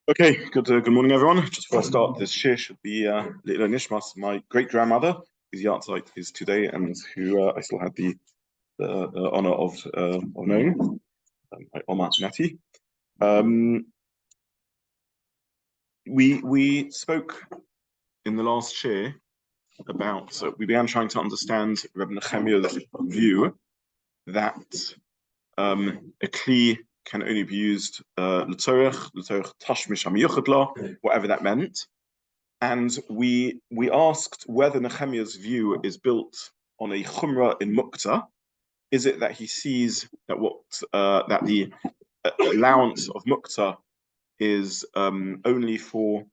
Okay, good morning, everyone. Just before I start, this shir should be Nishmas. My great grandmother, whose Yahrzheit is today, and who I still had the honor of knowing, Oma Netty. We spoke in the last shir about we began trying to understand Reb Nechemia's view that a kli can only be used LeTsorech tashmish hamiyuchad, whatever that meant. And we asked whether Nechemia's view is built on a chumrah in Muktza. Is it that he sees that that the allowance of Muktza is only for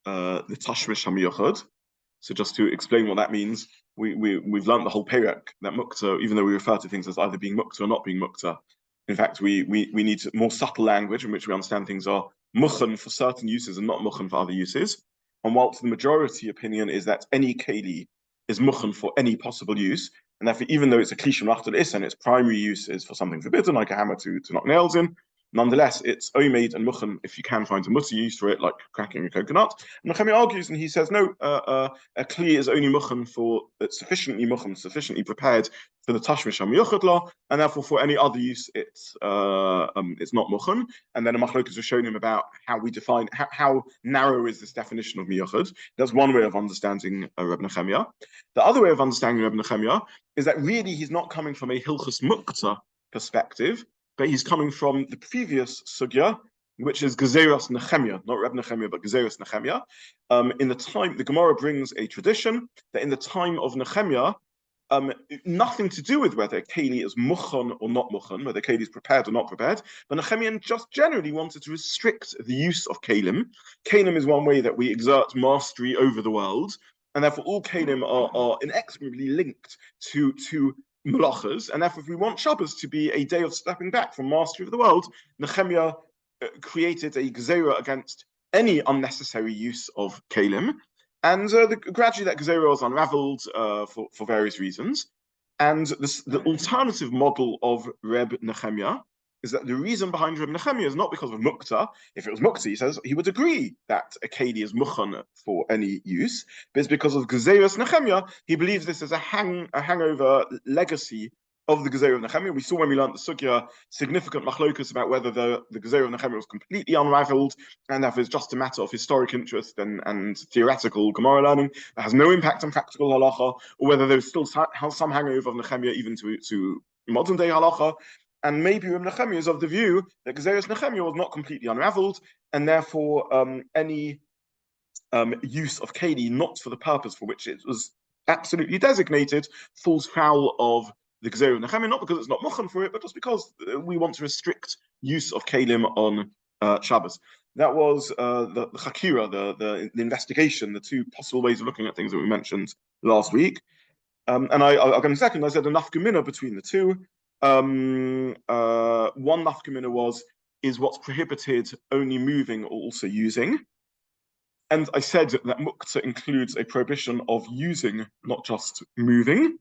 the tashmish hamiyuchad? So just to explain what that means, we've learned the whole perek that Muktza, even though we refer to things as either being Muktza or not being Muktza, in fact, we need more subtle language in which we understand things are muchen for certain uses and not muchen for other uses. And whilst the majority opinion is that any keli is muchen for any possible use, and therefore, even though it's a kli shemachtel is and its primary use is for something forbidden, like a hammer to knock nails in, nonetheless, it's omeid and muchen if you can find a mutter use for it, like cracking a coconut. And Nechemia argues, and he says, no, a kli is only muchen for sufficiently prepared for the tashmish hamiyuchad law, and therefore for any other use, it's not muchen. And then a machlokas was showing him about how we define how narrow is this definition of miyuchad. That's one way of understanding Reb Nechemia. The other way of understanding Reb Nechemia is that really he's not coming from a hilchos Muktza perspective, but he's coming from the previous sugya, which is Gezeras Nechemia, not Reb Nechemia, but Gezeras Nechemia. In the time, the Gemara brings a tradition that in the time of Nechemia, nothing to do with whether keli is muchon or not muchon, whether keli is prepared or not prepared, but Nechemia just generally wanted to restrict the use of kelim. Kelim is one way that we exert mastery over the world, and therefore all kelim are inexorably linked to melachos, and therefore if we want Shabbos to be a day of stepping back from mastery of the world, Nechemia created a gezerah against any unnecessary use of kelim, and gradually that gezerah was unraveled for various reasons. And the alternative model of Reb Nechemia is that the reason behind Reb Nechemia is not because of Muktza. If it was Muktza, he says, he would agree that a keli is muchan for any use, but it's because of Gezeras Nechemia. He believes this is a hangover legacy of the Gezerah of Nechemia. We saw when we learned the sugya significant machlokus about whether the Gezerah of Nechemia was completely unraveled, and therefore it's just a matter of historic interest and theoretical Gemara learning that has no impact on practical halacha, or whether there's still some hangover of Nechemia even to modern day halacha. And maybe Reb Nechemia is of the view that Gezeras Nechemia was not completely unraveled, and therefore any use of keli not for the purpose for which it was absolutely designated falls foul of the Gezerah of Nechemia, not because it's not muchan for it, but just because we want to restrict use of kelim on Shabbos. That was the chakira, the investigation, the two possible ways of looking at things that we mentioned last week. And I'll go in a second. I said a nafkamina between the two. One nafkamina is what's prohibited only moving or also using. And I said that Muktza includes a prohibition of using, not just moving.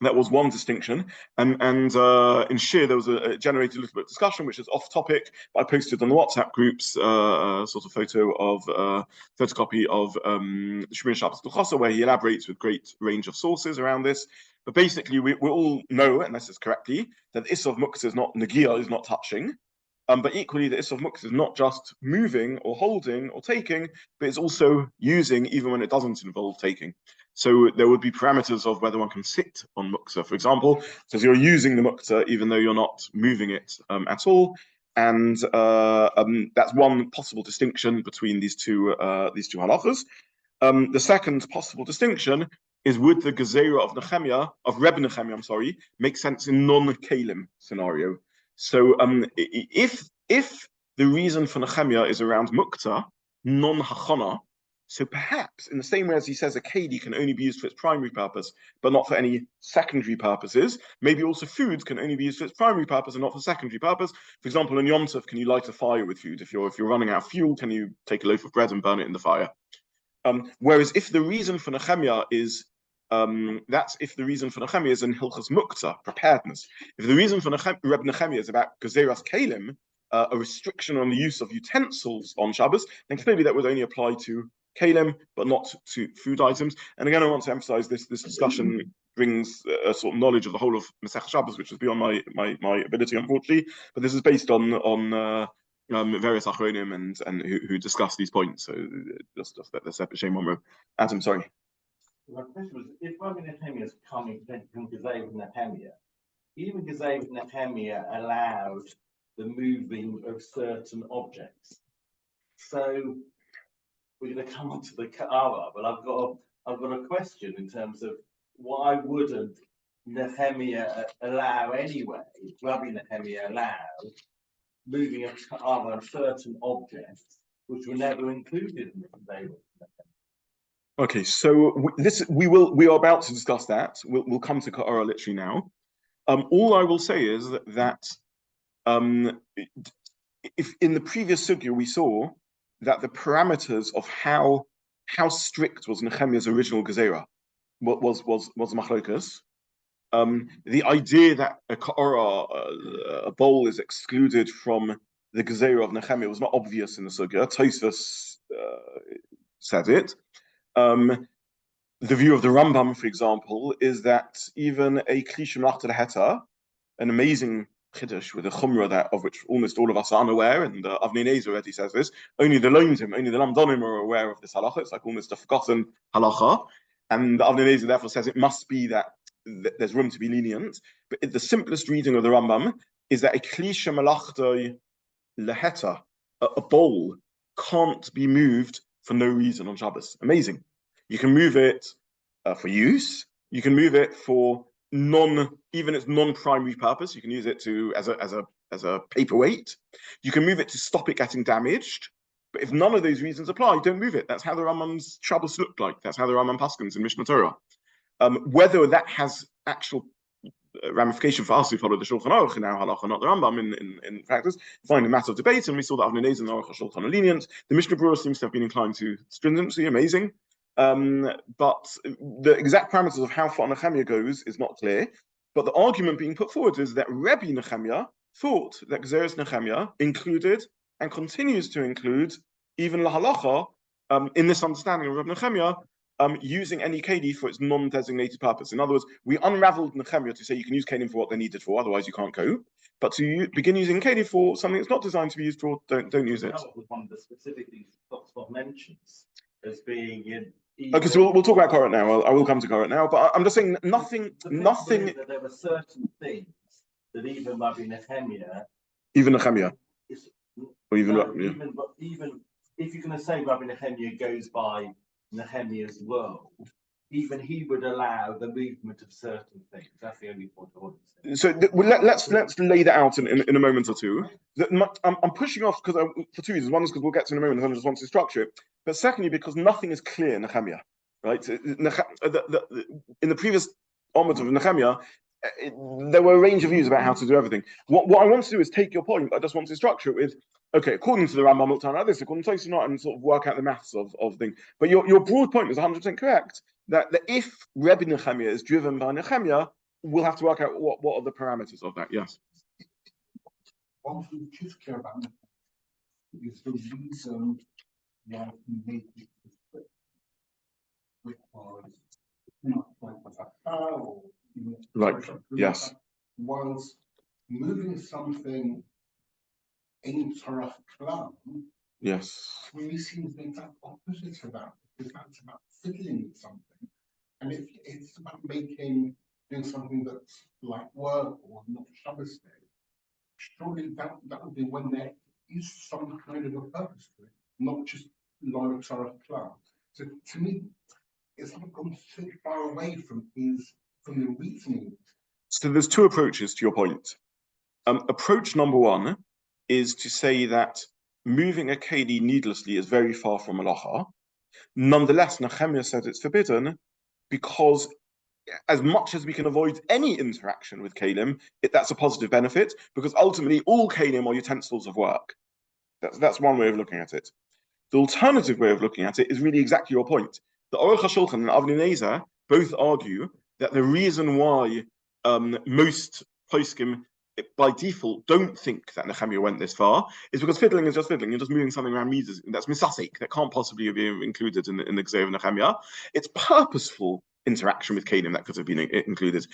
That was one distinction. And in Shiur, there was a generated a little bit of discussion, which is off topic. But I posted on the WhatsApp groups sort of photocopy of Shemir Shabbos L'Chosa, where he elaborates with great range of sources around this. But basically, we all know, and this is correctly, that the Issa of Muktza is not Negia, is not touching. But equally, the Issa of Muktza is not just moving or holding or taking, but it's also using even when it doesn't involve taking. So there would be parameters of whether one can sit on Muktza, for example. So you're using the Muktza even though you're not moving it at all. And that's one possible distinction between these two halachas. The second possible distinction is, would the gezerah of Reb Nechemia, make sense in non-kelim scenario? So if the reason for Nechemia is around Muktza, non-hachana, so perhaps in the same way as he says a keli can only be used for its primary purpose, but not for any secondary purposes, maybe also food can only be used for its primary purpose and not for secondary purpose. For example, in Yom Tov, can you light a fire with food? If you're running out of fuel, can you take a loaf of bread and burn it in the fire? Whereas if the reason for Nechemia is that's if the reason for Nechemia is in Hilchas Muktza, preparedness. If the reason for Reb Nechemia is about Gezeras Kelim, a restriction on the use of utensils on Shabbos, then clearly that would only apply to kalim, but not to food items. And again, I want to emphasize this discussion brings a sort of knowledge of the whole of Masechet Shabbat, which is beyond my ability, unfortunately. But this is based on various achronim and who discuss these points. So just a separate shame on Adam, sorry. My question was, if Rabbi Nechemia is coming from Gezei with Nechemia, even Gezei with Nechemia allowed the moving of certain objects. So we're going to come on to the Ka'ara, but I've got a question in terms of why wouldn't Nechemia allow anyway, Rabbi Nechemia allow moving of Ka'ara of certain objects which were never included in the Gezei with Nechemia? Okay, so we are about to discuss that. We'll come to Ka'ara literally now. All I will say is that if in the previous sugya we saw that the parameters of how strict was Nechemia's original gezerah was machlokas. The idea that a Ka'ara, a bowl, is excluded from the gezerah of Nechemia was not obvious in the sugya. Tosfos said it. The view of the Rambam, for example, is that even a kli melachot heta, an amazing chiddush with a chumrah of which almost all of us are unaware, and Avnei Nezer already says this, only the lamdonim are aware of this halacha. It's like almost a forgotten halacha. And Avnei Nezer therefore says it must be that there's room to be lenient. But the simplest reading of the Rambam is that a kli melachot heta, a bowl, can't be moved for no reason on Shabbos. Amazing. You can move it for use. You can move it for even its non-primary purpose. You can use it as a paperweight. You can move it to stop it getting damaged. But if none of those reasons apply, don't move it. That's how the Rambam's Shabbos looked like. That's how the Rambam paskins in Mishnah Torah. Whether that has actual ramification for us who follow the Shulchan Aruch in our Halacha, not the Rambam in practice, find a matter of debate, and we saw that Avnei Nezer and the Aruch Shulchan are lenient. The Mishnah Berurah seems to have been inclined to stringency, amazing. But the exact parameters of how far Nechemia goes is not clear. But the argument being put forward is that Rebbe Nechemia thought that Gezeres Nechemia included and continues to include even la halacha in this understanding of Rebbe Nechemia, using any keli for its non-designated purpose. In other words, we unraveled Nechemia to say you can use kelim for what they're needed for, otherwise you can't go. But to begin using keli for something that's not designed to be used for, don't use it. That was one of the specific things Tosfos mentions as being in. Okay, so we'll talk about Korah now. I will come to Korah now, but I'm just saying nothing. That there were certain things that even Rabbi Nechemia, even Nechemia, or even if you're going to say Rabbi Nechemia goes by Nehemiah's world, even he would allow the movement of certain things. That's the only point I want to say. So let's lay that out in a moment or two. I'm pushing off for two reasons. One is because we'll get to in a moment, and I just want to structure it. But secondly, because nothing is clear in Nechemia, right? In the previous omot of Nechemia, there were a range of views about how to do everything. What I want to do is take your point, but I just want to structure it with, okay, according to the Rambam, we'll turn out this, according to Tosfos not, and sort of work out the maths of things. But your broad point was 100% correct, that if Rebbe Nechemia is driven by Nechemia, we'll have to work out what are the parameters of that. Yes. What we just care about is the reason why we made it split, which was not like right. Yes. Was moving something in Torah Klam. Yes. Really seems the exact opposite of that, because that's about fiddling with something. And if it's about doing something that's like work or not Shabbos day, surely that would be when there is some kind of a purpose to it, not just LeTsorech Klam. So to me, it's not gone so far away from the reasoning. So there's two approaches to your point. Approach number one is to say that moving a keli needlessly is very far from malacha. Nonetheless, Nechemia said it's forbidden because as much as we can avoid any interaction with kelim, that's a positive benefit, because ultimately all kelim are utensils of work. That's one way of looking at it. The alternative way of looking at it is really exactly your point. The Aruch HaShulchan and Avnei Nezer both argue that the reason why most poskim by default don't think that Nechemia went this far is because fiddling is just fiddling. You're just moving something around meters. That's misasik. That can't possibly be included in the Gzei of Nechemia. It's purposeful interaction with Canaan that could have been included.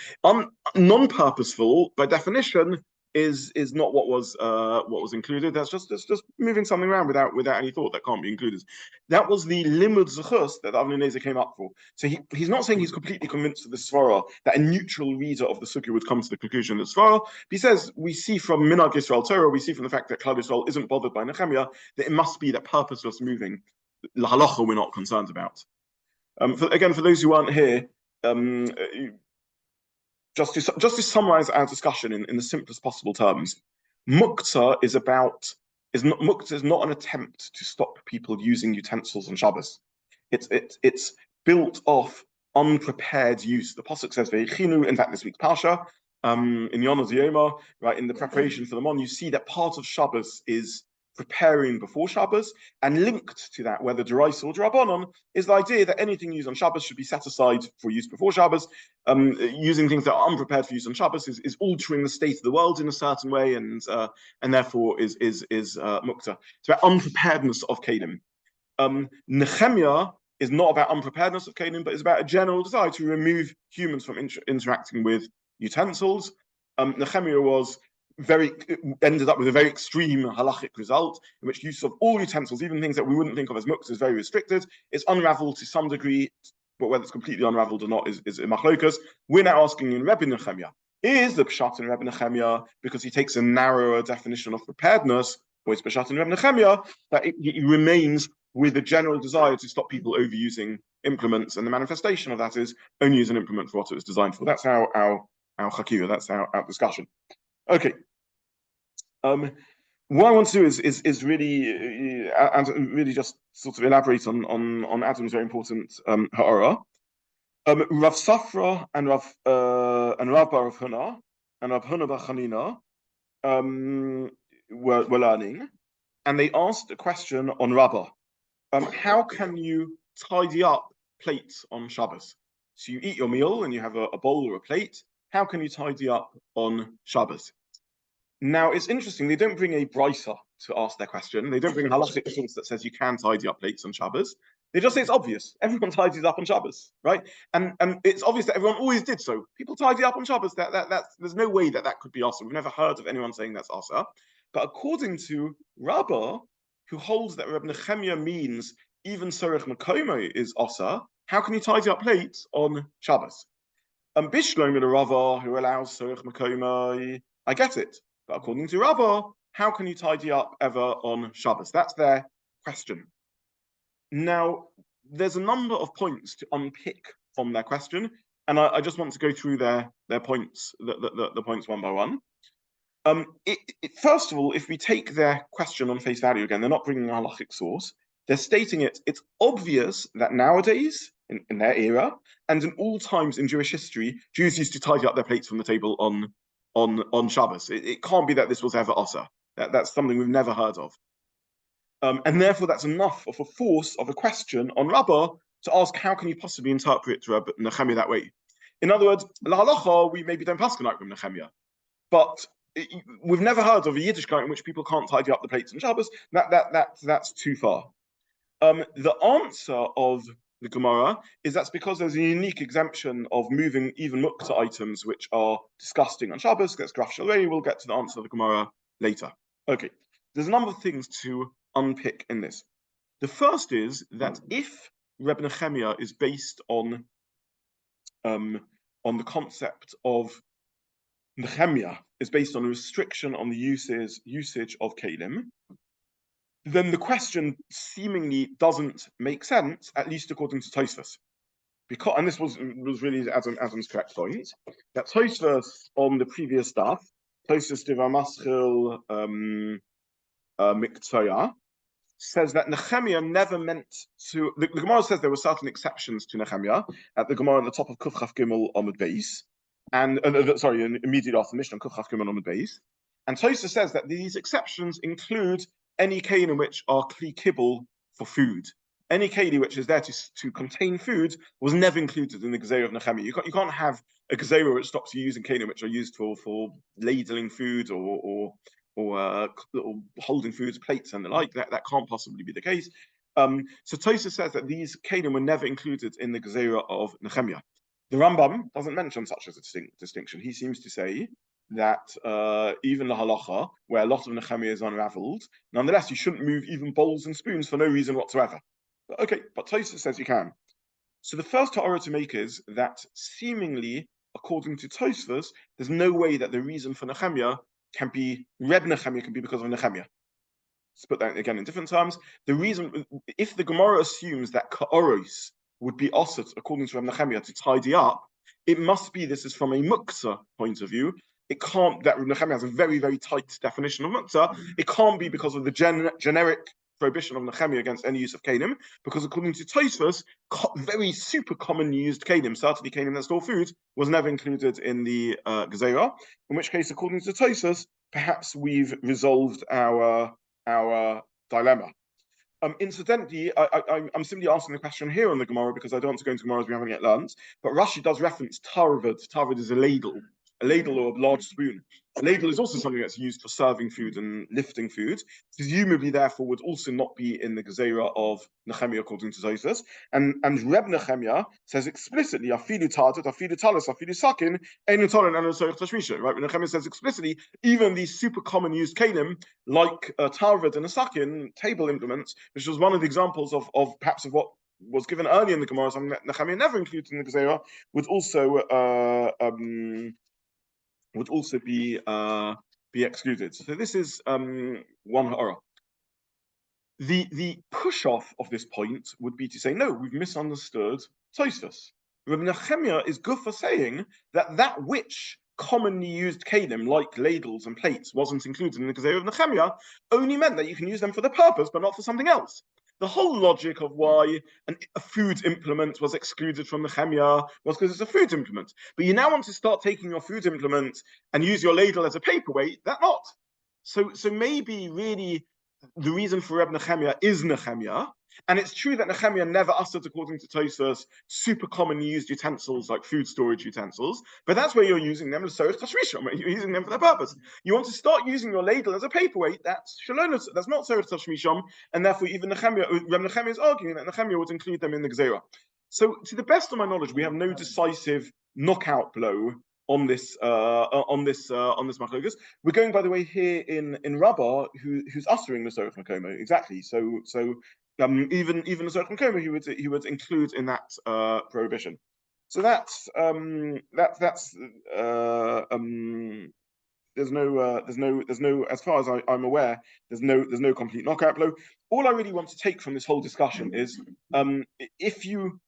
Non-purposeful, by definition, is not what was included. That's just moving something around without any thought. That can't be included. That was the limud zechus that Avnei Nezer came up for. So he's not saying he's completely convinced of the svara that a neutral reader of the sugya would come to the conclusion of the svara. He says we see from Minhag Yisrael Torah, we see from the fact that Klal Yisrael isn't bothered by Nechemia, that it must be that purposeless moving. The halacha we're not concerned about. For those who aren't here. Just to summarize our discussion in the simplest possible terms, Muktza is not an attempt to stop people using utensils on Shabbos. It's built off unprepared use. The pasuk says Veichinu, in fact, this week's Parsha, in Yonah Ziyoma, right, in the preparation for the Mon, you see that part of Shabbos is preparing before Shabbos, and linked to that, whether D'oraisa or D'Rabbanan, is the idea that anything used on Shabbos should be set aside for use before Shabbos. Using things that are unprepared for use on Shabbos is altering the state of the world in a certain way, and therefore is Muktza. It's about unpreparedness of Kalim. Nechemia is not about unpreparedness of Kalim, but it's about a general desire to remove humans from interacting with utensils. Nechemia ended up with a very extreme halachic result, in which use of all utensils, even things that we wouldn't think of as muks, is very restricted. It's unraveled to some degree, but whether it's completely unraveled or not is a machlokas. We're now asking in Rebbe Nechemia, is the pshat in Rebbe Nechemia, because he takes a narrower definition of preparedness, or is pshat in Rebbe Nechemia, that it remains with a general desire to stop people overusing implements, and the manifestation of that is only use an implement for what it was designed for. That's our chakiva, that's our discussion. Okay. What I want to do is really just sort of elaborate on Adam's very important ha'ara. Rav Safra and Rav Bar Huna and Rav Huna Bar Chanina were learning, and they asked a question on Rabbah. How can you tidy up plates on Shabbos? So you eat your meal and you have a bowl or a plate. How can you tidy up on Shabbos? Now, it's interesting, they don't bring a brisa to ask their question. They don't bring a halachic source that says you can tidy up plates on Shabbos. They just say it's obvious. Everyone tidies up on Shabbos, right? And it's obvious that everyone always did so. People tidy up on Shabbos. There's no way that could be asa. We've never heard of anyone saying that's asa. But according to Rabbah, who holds that Reb Nechemia means even Sorech Makomo is asa, how can you tidy up plates on Shabbos? Bishloim in a Rabbah who allows Sorech Makomo, I get it. But according to Rabbah, how can you tidy up ever on Shabbos? That's their question. Now, there's a number of points to unpick from their question, and I just want to go through their points, the points one by one. First of all, if we take their question on face value again, they're not bringing a halachic source. They're stating it's obvious that nowadays, in their era, and in all times in Jewish history, Jews used to tidy up their plates from the table on Shabbos. It can't be that this was ever asa. That's something we've never heard of. And therefore, that's enough of a force of a question on Rabbah to ask, how can you possibly interpret Reb Nechemia that way? In other words, la halacha, we maybe don't pass like Reb Nechemia, but we've never heard of a Yiddishkeit in which people can't tidy up the plates on Shabbos. That's too far. The answer of the Gemara is that's because there's a unique exemption of moving even Muktza items which are disgusting on Shabbos. That's Graf Shalei. We'll get to the answer of the Gemara later. Okay, there's a number of things to unpick in this. The first is that if Reb Nechemia is based on the concept of Nechemia is based on a restriction on the usage of Kalim, then the question seemingly doesn't make sense, at least according to Tosfos. Because, and this was really Adam's correct point, that Tosfos on the previous stuff, Tosfos Diva Maschil Muktza, says that Nechemia never meant to. The Gemara says there were certain exceptions to Nechemia at the Gemara on the top of Kuf Chaf Gimel Amud Beis, and immediately after the Mishnah Kuf Chaf Gimel Amud Beis, and Tosfos says that these exceptions include any kain which are kli kibble for food. any keli which is there to contain food was never included in the gezerah of Nechemia. You can't have a gezerah which stops you using kelim which are used for ladling food or holding foods, plates and the like. That can't possibly be the case. So Tosfos says that these kelim were never included in the gezerah of Nechemia. The Rambam doesn't mention such as a distinction. He seems to say that even the halacha, where a lot of Nechemia is unraveled, nonetheless you shouldn't move even bowls and spoons for no reason whatsoever. Okay, but Tosfos says you can. So the first ha'ara to make is that seemingly, according to Tosfos, there's no way that the reason for Nechemia can be Reb Nechemia can be because of Nechemia. Let's put that again in different terms. The reason, if the Gemara assumes that ka'oros would be osset according to Reb Nechemia to tidy up, it must be this is from a Muktza point of view. It can't, that Reb Nechemia has a very, very tight definition of Muktza. It can't be because of the generic prohibition of Nechemia against any use of kelim, because according to Tosfos, very super commonly used kelim, certainly kelim that store food, was never included in the gezerah. In which case, according to Tosfos, perhaps we've resolved our dilemma. Incidentally, I'm simply asking the question here on the Gemara because I don't want to go into Gemara as we haven't yet learned. But Rashi does reference tarvad. Tarvad is a ladle or a large spoon. A ladle is also something that's used for serving food and lifting food. Presumably, therefore, would also not be in the gezerah of Nechemia according to Tosfos. And Reb Nechemia says explicitly, "Afilu tardat, afilu talis, afilu sakin, ein Nitalin and LeTsorech tashmisha." Right? When Nechemia says explicitly, even these super common used kelim like tarvad and a sakin, table implements, which was one of the examples of perhaps of what was given earlier in the Gemara, something that Nechemia never included in the gezerah, would also be excluded. So this is one ha'ara. The push off of this point would be to say, no, we've misunderstood Tosfos. Rabbi Nechemia is good for saying that which commonly used kelim, like ladles and plates, wasn't included in the gezerah of Nechemia, only meant that you can use them for the purpose, but not for something else. The whole logic of why a food implement was excluded from Nechemia was because it's a food implement. But you now want to start taking your food implement and use your ladle as a paperweight, that not. So maybe really the reason for Reb Nechemia is Nechemia. And it's true that Nechemia never ushered, according to Tosfos, super commonly used utensils like food storage utensils, but that's where you're using them as LeTsorech tashmisham. You're using them for their purpose. You want to start using your ladle as a paperweight, that's shalom, that's not LeTsorech tashmisham, and therefore even Reb Nechemia is arguing that Nechemia would include them in the gezerah. So to the best of my knowledge, we have no decisive knockout blow on this machlokas. We're going, by the way, here in Rabbah, who's ushering the LeTsorech Makoma, exactly. So even LeTsorech Makoma he would include in that prohibition. So there's no, as far as I'm aware, there's no complete knockout blow. All I really want to take from this whole discussion is if you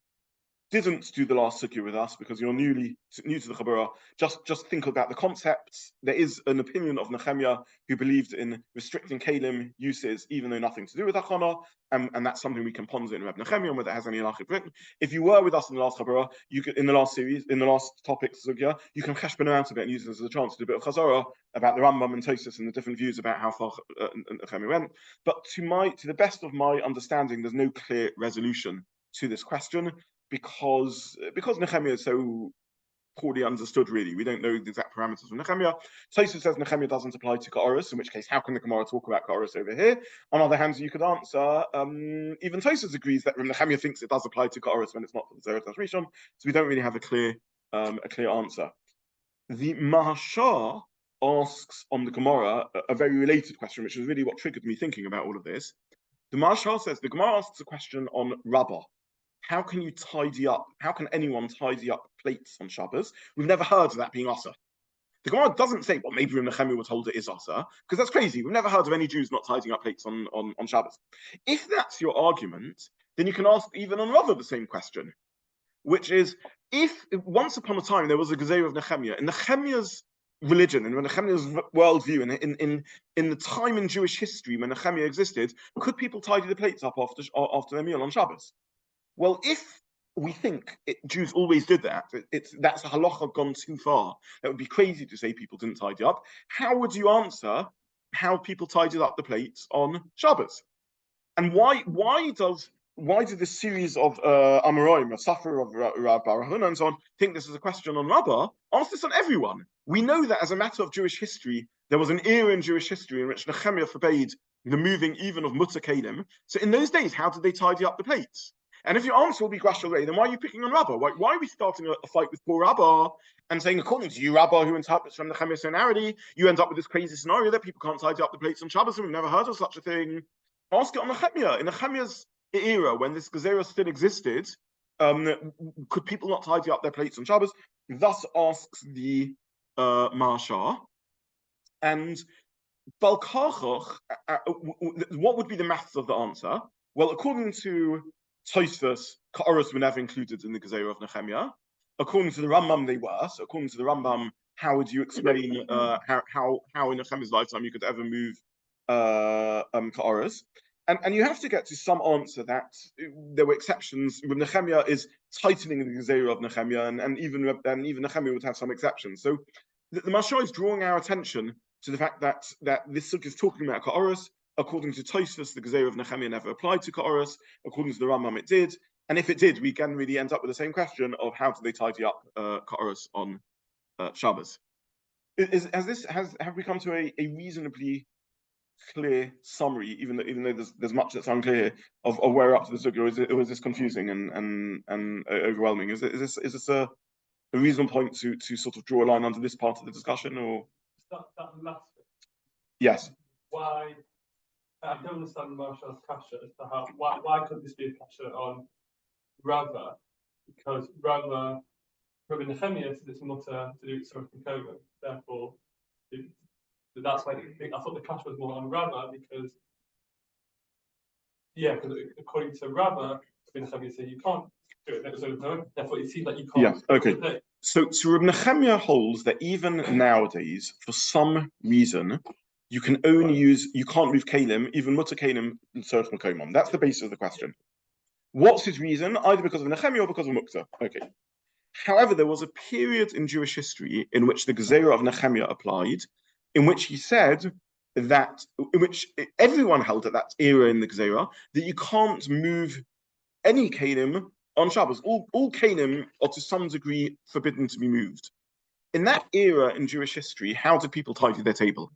didn't do the last sugya with us because you're new to the chaburah, just think about the concepts. There is an opinion of Nechemia who believed in restricting kelim uses, even though nothing to do with achana, and that's something we can ponder in Reb Nechemia and whether it has any halachic. If you were with us in the last chaburah, you could, in the last topic sugya, you can cheshbon out a bit and use this as a chance to do a bit of chazorah about the Rambam and Tosfos and the different views about how far Nechemia went. But to the best of my understanding, there's no clear resolution to this question. Because Nechemia is so poorly understood, really. We don't know the exact parameters of Nechemia. Tosfos says Nechemia doesn't apply to ka'oros, in which case, how can the Gemara talk about ka'oros over here? On the other hand, you could answer, even Tosfos agrees that Nechemia thinks it does apply to ka'oros when it's not for the Zerah Rishon, so we don't really have a clear answer. The Mahashar asks on the Gemara a very related question, which is really what triggered me thinking about all of this. The Mahashar says, the Gemara asks a question on Rabbah. How can you tidy up? How can anyone tidy up plates on Shabbos? We've never heard of that being asa. The Gemara doesn't say, well, maybe Nechemia was told it is asa, because that's crazy. We've never heard of any Jews not tidying up plates on Shabbos. If that's your argument, then you can ask even on Rabbah the same question, which is, if once upon a time there was a gezerah of Nechemia, in Nechemia's religion and when Nechemia's worldview and in the time in Jewish history when Nechemia existed, could people tidy the plates up after their meal on Shabbos? Well, if we think Jews always did that, that's a halacha gone too far. That would be crazy to say people didn't tidy up. How would you answer how people tidied up the plates on Shabbos? And why does why did this series of Amoraim, a sufferer of Rab Barahuna and so on, think this is a question on Rabbah? Ask this on everyone. We know that as a matter of Jewish history, there was an era in Jewish history in which Nechemia forbade the moving even of Mutter Kalim. So in those days, how did they tidy up the plates? And if your answer will be Grash al then why are you picking on Rabbah? Why are we starting a fight with poor Rabbah and saying, according to you, Rabbah, who interprets from Nechemia's narrative, you end up with this crazy scenario that people can't tidy up the plates on Shabbos, and we've never heard of such a thing. Ask it on Nechemia. In Nechemia's era, when this Gezerah still existed, could people not tidy up their plates on Shabbos? Thus asks the Marsha. And Balkachoch, what would be the maths of the answer? Well, according to Tosfos, Ka'oros were never included in the Gezerah of Nechemia. According to the Rambam, they were. So according to the Rambam, how would you explain how in Nechemia's lifetime you could ever move Ka'oros? And you have to get to some answer that there were exceptions. Nechemia is tightening the Gezerah of Nechemia, and even Nechemia would have some exceptions. So the Mashal is drawing our attention to the fact that this sukh is talking about Ka'oros. According to Tosfos, the Gezerah of Nechemia never applied to Ka'oros. According to the Rambam, it did. And if it did, we can really end up with the same question of how do they tidy up Ka'oros on Shabbos. Have we come to a reasonably clear summary, even though there's much that's unclear of where we're up to the sugya, or is this confusing and overwhelming? Is this a reasonable point to sort of draw a line under this part of the discussion, or that last bit? Yes. Why? I don't understand Marshal's kasha as to how why could this be a kasha on Rava? Because Rabbi Nechemia said it's mutter to do it from Kova. Therefore, that's why I thought the kasha was more on Rava because according to Rava, Rabbi Nechemia said you can't do it. So therefore, it seems like you can't. Yeah. Okay. So Rabbi Nechemia holds that even nowadays, for some reason, you can't move kalim, even mutter kalim, LeTsorech makomam. That's the basis of the question. What's his reason? Either because of Nechemia or because of Muktza. Okay. However, there was a period in Jewish history in which the Gezerah of Nechemia applied, in which he said that, in which everyone held at that era in the Gezerah, that you can't move any kalim on Shabbos. All kalim are to some degree forbidden to be moved. In that era in Jewish history, how did people tidy their table?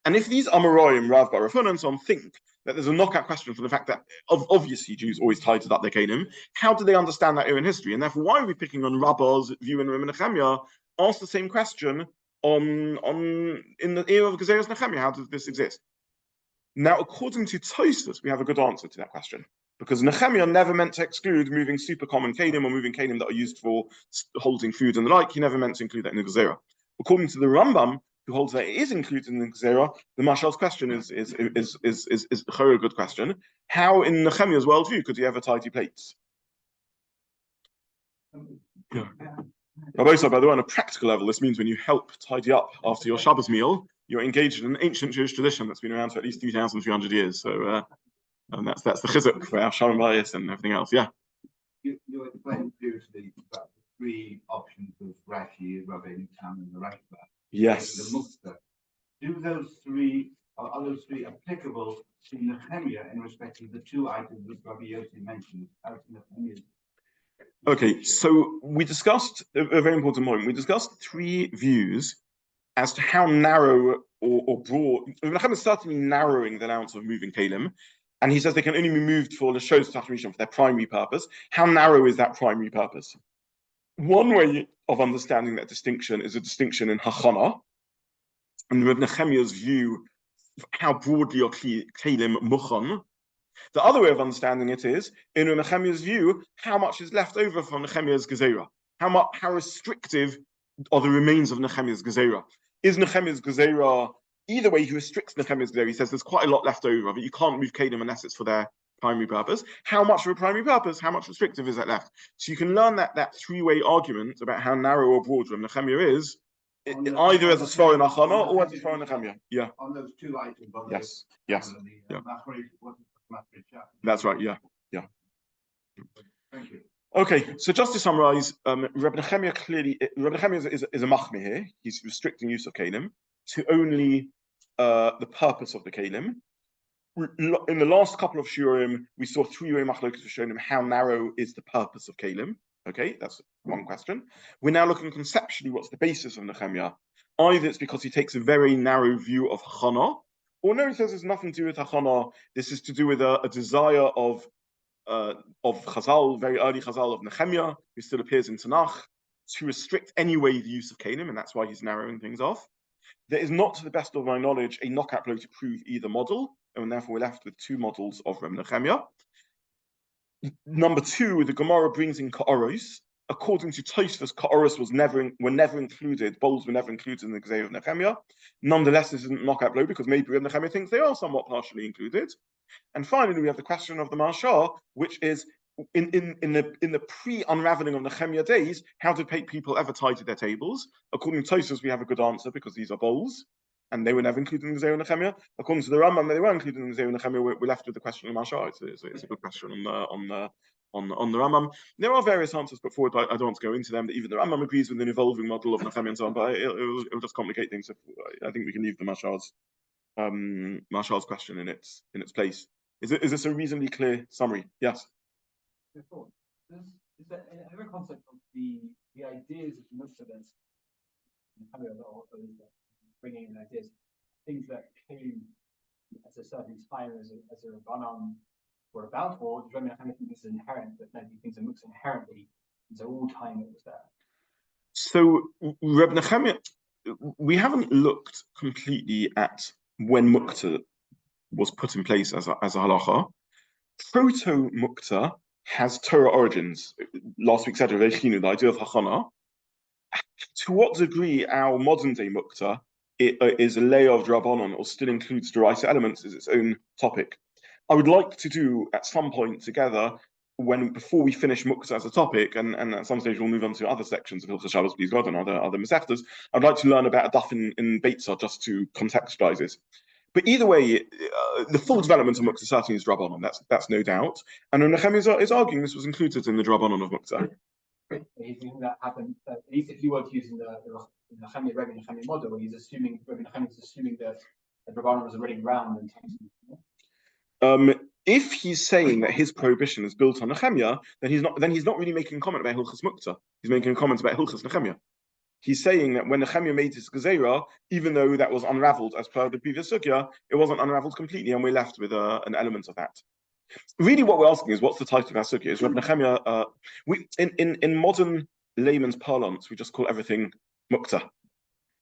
And if these Amoraim, Rav Barafun and so on think that there's a knockout question for the fact that obviously Jews always tidied up their kalim, how do they understand that era in history? And therefore, why are we picking on Rabbah's view in Rabbi Nechemia? Ask the same question in the era of Gezerah's Nechemia. How does this exist? Now, according to Tosfos, we have a good answer to that question. Because Nechemia never meant to exclude moving super common kalim or moving kalim that are used for holding food and the like. He never meant to include that in the Gezerah. According to the Rambam, who holds that it is included in the Gezerah, the Marshal's question is a good question. How, in Nechemia's worldview, could he ever tidy plates? Yeah. Rabbi, by the way, on a practical level, this means when you help tidy up after your Shabbos meal, you're engaged in an ancient Jewish tradition that's been around for at least 3,300 years. So that's the chizuk for our Shaina Bas Aryeh and everything else. Yeah. You explained previously about the three options of Rashi, Rabbi Nitalin, and the Rashba. Yes. The Muktza. Are those three applicable to Nechemia in respect of the two items that Rabbi Yossi mentioned? Okay, so we discussed a very important point. We discussed three views as to how narrow or broad. Nechemia is certainly narrowing the allowance of moving kalim, and he says they can only be moved for l'shos tachmishim for their primary purpose. How narrow is that primary purpose? One way of understanding that distinction is a distinction in hachana, and with Nechemia's view, how broadly are kalim muchan. The other way of understanding it is, in Nechemia's view, how much is left over from Nechemia's Gezerah? How restrictive are the remains of Nechemia's Gezerah? Is Nechemia's Gezerah, either way he restricts Nechemia's Gezerah, he says there's quite a lot left over, but you can't move kalim unless it's for their primary purpose. How much of a primary purpose, how much restrictive is that left? So you can learn that three-way argument about how narrow or broad Nechemia is, either as a Svar in Achana or as a Svar in Nechemia. Yeah. On those two items. Yes. Yeah. That's right. Yeah. Thank you. Okay, so just to summarize, Rabbi Nechemia is a machmir here. He's restricting use of kalim to only the purpose of the kalim. In the last couple of shiurim, we saw 3-way machlokas showing him how narrow is the purpose of kalim. Okay, that's one question. We're now looking conceptually what's the basis of Nechemia. Either it's because he takes a very narrow view of Hachana, or no, he says it's nothing to do with Hachana. This is to do with a desire of Chazal, very early Chazal of Nechemia, who still appears in Tanakh, to restrict anyway the use of kalim, and that's why he's narrowing things off. There is not, to the best of my knowledge, a knockout blow to prove either model, and therefore we're left with 2 models of Reb Nechemia. Number 2, the Gemara brings in Ka'oros. According to Tosfos, Ka'oros were never included, bowls were never included in the Gezerah of Nechemia. Nonetheless, this isn't a knockout blow because maybe Reb Nechemia thinks they are somewhat partially included. And finally, we have the question of the Marshal, which is in the pre-unraveling of Nechemia days, how did people ever tidy their tables? According to Tosfos, we have a good answer because these are bowls, and they were never included in the Gezerah Nechemia. According to the Rambam, they were included in the Gezerah Nechemia. We're left with the question of Marshal. It's a good question on the Rambam. There are various answers put forward, but I don't want to go into them. That even the Rambam agrees with an evolving model of Nechemia and so on, but it'll just complicate things. I think we can leave the Marshal's question in its place. Is this a reasonably clear summary? Yes. Is there a concept of the ideas of Muktza then? Bringing in ideas, things that came at a certain time as a Rabbanon were about, or does Reb Nechemia think this is inherent, that maybe things are Muktza inherently, and so all time it was there? So Reb Nechemia, we haven't looked completely at when Muktza was put in place as a halacha. Proto Muktza has Torah origins. Last week said the idea of hachana. To what degree our modern day Muktza is a layer of Drabanon or still includes D'oraisa elements is its own topic. I would like to do at some point together, before we finish Muktza as a topic, and at some stage we'll move on to other sections of Hilchos Shabbos, please God, and other Masechtas. I'd like to learn about a daf in Beitzah just to contextualize this. But either way, the full development of Muktza certainly is Drabanon, that's no doubt. And Nechemia is arguing this was included in the Drabanon of Muktza. Do you think that happened? At least if you were using the Nechemia, Rebbe Nechemia model, Rebbe Nechemia is assuming that the Rabbanon was already around. If he's saying that his prohibition is built on Nechemia, then he's not really making a comment about Hilchos Muktza. He's making a comment about Hilchos Nechemia. He's saying that when Nechemia made his Gezerah, even though that was unraveled as per the previous sugya, it wasn't unraveled completely, and we're left with an element of that. Really, what we're asking is, what's the title of our sugya? Is Reb Nechemia? In modern layman's parlance, we just call everything Muktza,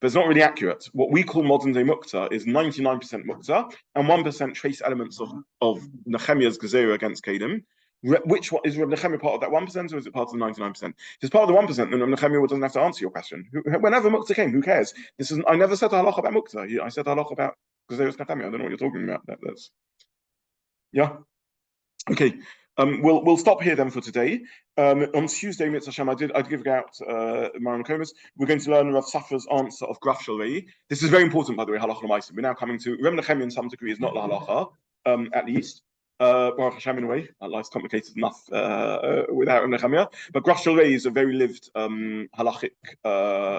but it's not really accurate. What we call modern day Muktza is 99% Muktza and 1% trace elements of Nechemia's Gezerah against Kalim. Which one is Reb Nechemia part of that 1%, or is it part of the 99%? If it's part of the 1%, then Reb Nechemia doesn't have to answer your question. Whenever Muktza came, who cares? I never said Halacha about Muktza. I said Halacha about Gezerah's Nechemia. I don't know what you're talking about. That's yeah. Okay. We'll stop here then for today. On Tuesday, Mitzvah Hashem, I'd give out Maran Komas. We're going to learn Rav Safra's answer of Graf Shalvei. This is very important, by the way, Halacha L'Maisa. We're now coming to Reb Nechemia in some degree is not La Halacha, at least. Baruch Hashem in a way, life's complicated enough without Reb Nechemia. But Graf Shalvei is a very lived halachic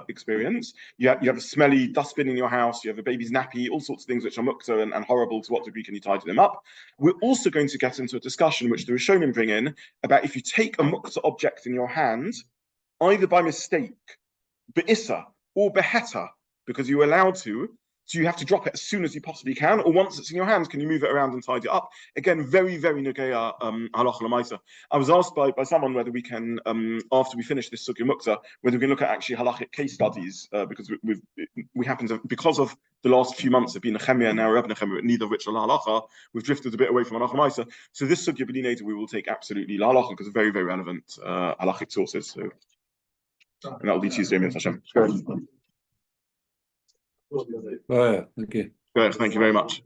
experience. You have a smelly dustbin in your house, you have a baby's nappy, all sorts of things which are muktzah and horrible. To what degree can you tidy them up? We're also going to get into a discussion which the Rishonim bring in about if you take a muktzah object in your hand, either by mistake, be'issa, or beheta, because you're allowed to, so you have to drop it as soon as you possibly can, or once it's in your hands, can you move it around and tidy it up? Again, very, very negeya halacha l'maisa. I was asked by someone whether we can, after we finish this sugya muktzah, whether we can look at actually halachic case studies, because we happen to, because of the last few months have been Nechemia and now Reb Nechemia, neither of which are halacha, we've drifted a bit away from halacha l'maisa. So this sugya b'dinei we will take absolutely halacha because of very, very relevant halachic sources. So, and that will be Tuesday, Mitzvah Hashem. Oh, yeah, thank you. Good, thank you very much.